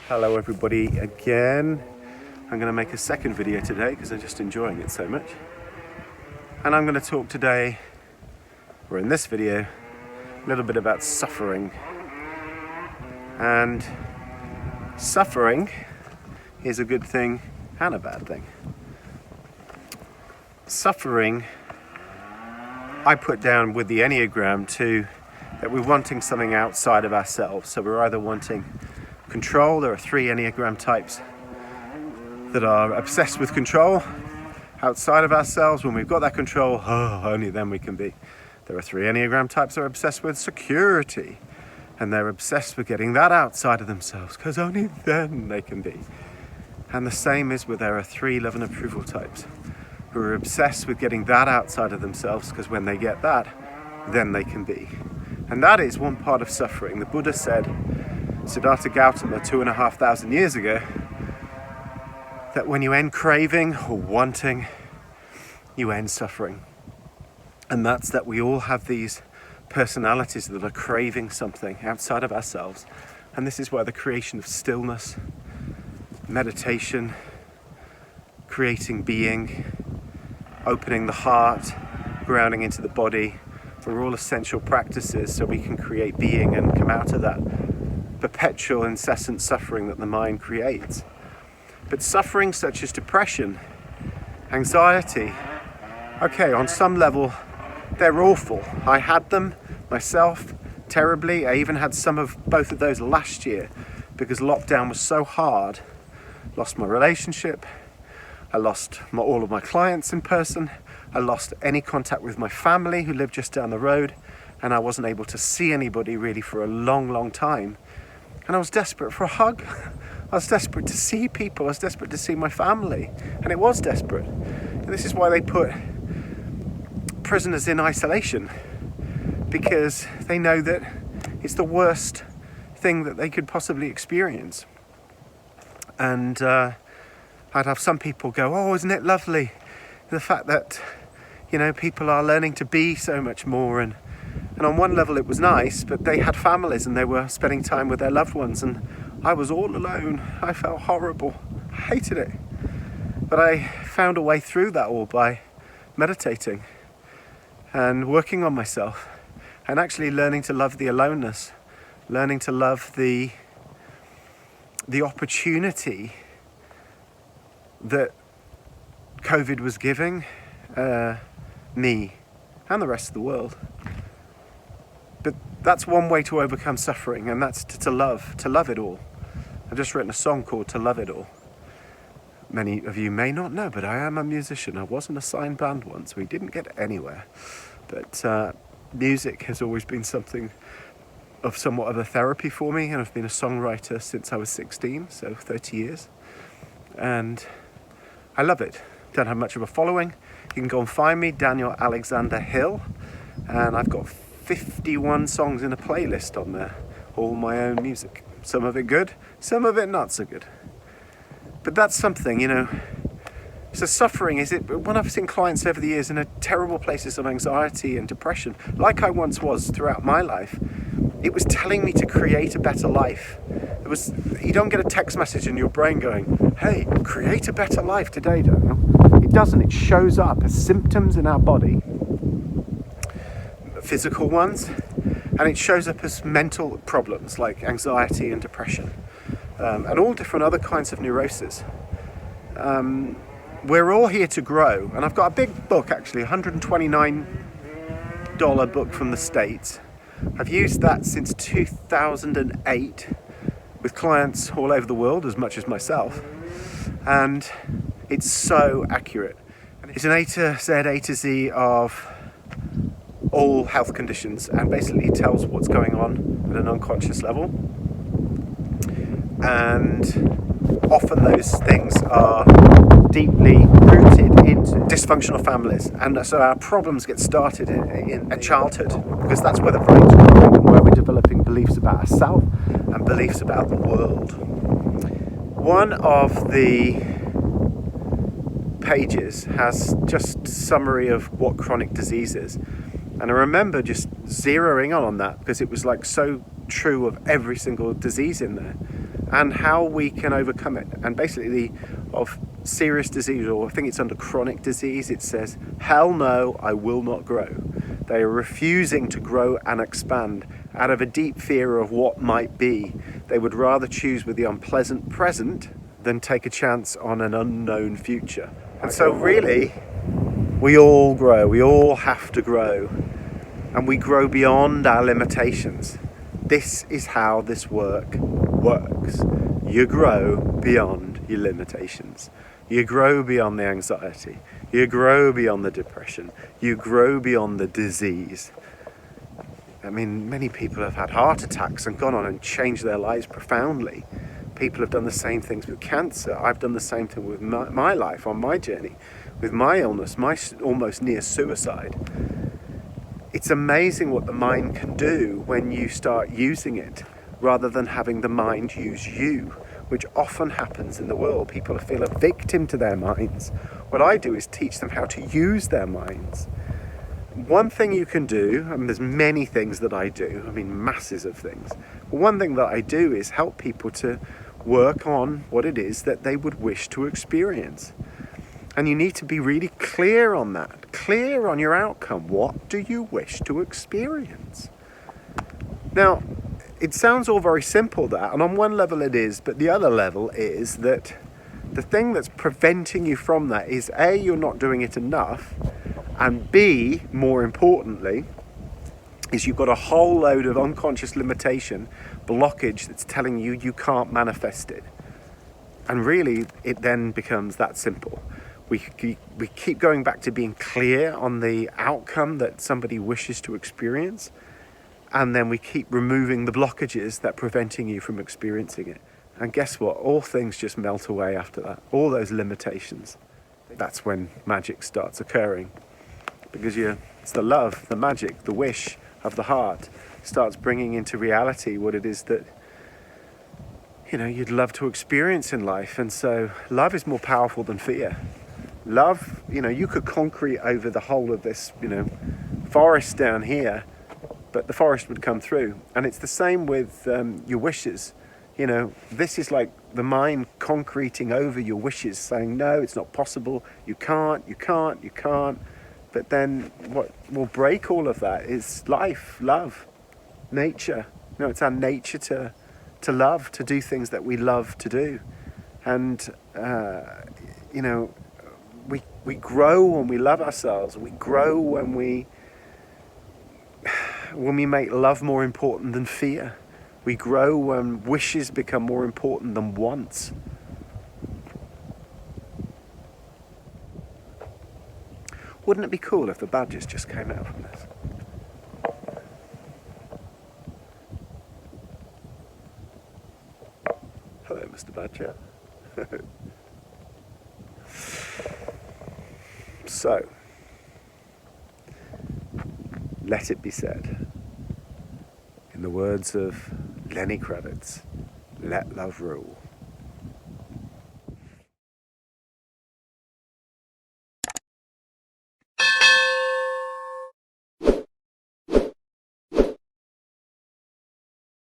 Hello everybody again. I'm going to make a second video today because I'm just enjoying it so much. And I'm going to talk today, or in this video, a little bit about suffering. And suffering is a good thing and a bad thing. Suffering, I put down with the Enneagram that we're wanting something outside of ourselves. So we're either wanting control. There are 3 Enneagram types that are obsessed with control outside of ourselves. When we've got that control, only then we can be. There are 3 Enneagram types that are obsessed with security, and they're obsessed with getting that outside of themselves because only then they can be. And the same is with there are 3 love and approval types who are obsessed with getting that outside of themselves because when they get that, then they can be. And that is one part of suffering. The Buddha said, Siddhartha Gautama 2,500 years ago, that when you end craving or wanting, you end suffering. And that's that we all have these personalities that are craving something outside of ourselves. And this is why the creation of stillness, meditation, creating being, opening the heart, grounding into the body, are all essential practices so we can create being and come out of that perpetual, incessant suffering that the mind creates. But suffering such as depression, anxiety, okay, on some level, they're awful. I had them myself terribly. I even had some of both of those last year because lockdown was so hard. Lost my relationship. I lost all of my clients in person. I lost any contact with my family who lived just down the road, and I wasn't able to see anybody really for a long, long time. And I was desperate for a hug. I was desperate to see people. I was desperate to see my family. And it was desperate. And this is why they put prisoners in isolation, because they know that it's the worst thing that they could possibly experience. And I'd have some people go, oh, isn't it lovely? The fact that, people are learning to be so much more. And on one level it was nice, but they had families and they were spending time with their loved ones. And I was all alone. I felt horrible. I hated it. But I found a way through that all by meditating and working on myself and actually learning to love the aloneness, learning to love the opportunity that COVID was giving me and the rest of the world. But that's one way to overcome suffering, and that's to love it all. I've just written a song called To Love It All. Many of you may not know, but I am a musician. I was in a signed band once. We didn't get anywhere. But music has always been something of somewhat of a therapy for me, and I've been a songwriter since I was 16, so 30 years. And I love it. Don't have much of a following. You can go and find me, Daniel Alexander Hill, and I've got 51 songs in a playlist on there, all my own music. Some of it good, some of it not so good. But that's something, So suffering is it, when I've seen clients over the years in a terrible places of anxiety and depression, like I once was throughout my life, it was telling me to create a better life. You don't get a text message in your brain going, hey, create a better life today, Daniel. It doesn't. It shows up as symptoms in our body, physical ones, and it shows up as mental problems like anxiety and depression, and all different other kinds of neuroses. We're all here to grow, and I've got a big book, actually, $129 book from the States. I've used that since 2008 with clients all over the world, as much as myself, and it's so accurate. It's an A to Z of all health conditions, and basically tells what's going on at an unconscious level. And often those things are deeply rooted into dysfunctional families, and so our problems get started in childhood, because that's where the brain's growing and where we're developing beliefs about ourselves and beliefs about the world. One of the pages has just a summary of what chronic disease is, and I remember just zeroing on that because it was like so true of every single disease in there. and how we can overcome it. And basically of serious disease, or I think it's under chronic disease, it says, hell no, I will not grow. They are refusing to grow and expand out of a deep fear of what might be. They would rather choose with the unpleasant present than take a chance on an unknown future. And so really, we all grow, we all have to grow, and we grow beyond our limitations. This is how this work works. You grow beyond your limitations. You grow beyond the anxiety. You grow beyond the depression. You grow beyond the disease. I mean, many people have had heart attacks and gone on and changed their lives profoundly. People have done the same things with cancer. I've done the same thing with my life, on my journey, with my illness, my almost near suicide. It's amazing what the mind can do when you start using it, rather than having the mind use you, which often happens in the world. People feel a victim to their minds. What I do is teach them how to use their minds. One thing you can do, and there's many things that I do, I mean masses of things, but one thing that I do is help people to work on what it is that they would wish to experience. And you need to be really clear on that, clear on your outcome. What do you wish to experience? Now, it sounds all very simple, that, and on one level it is, but the other level is that the thing that's preventing you from that is A, you're not doing it enough, and B, more importantly, is you've got a whole load of unconscious limitation, blockage that's telling you you can't manifest it. And really, it then becomes that simple. We keep going back to being clear on the outcome that somebody wishes to experience, and then we keep removing the blockages that are preventing you from experiencing it. And guess what? All things just melt away after that. All those limitations. That's when magic starts occurring. Because it's the love, the magic, the wish of the heart starts bringing into reality what it is that you'd love to experience in life. And so love is more powerful than fear. Love, you could concrete over the whole of this, forest down here, but the forest would come through. And it's the same with your wishes. This is like the mind concreting over your wishes, saying, no, it's not possible, you can't. But then what will break all of that is life, love, nature. It's our nature to love, to do things that we love to do. And, we grow when we love ourselves. We grow when we make love more important than fear. We grow when wishes become more important than wants. Wouldn't it be cool if the badgers just came out from this? Hello, Mr. Badger. So, let it be said, in the words of Lenny Kravitz, let love rule.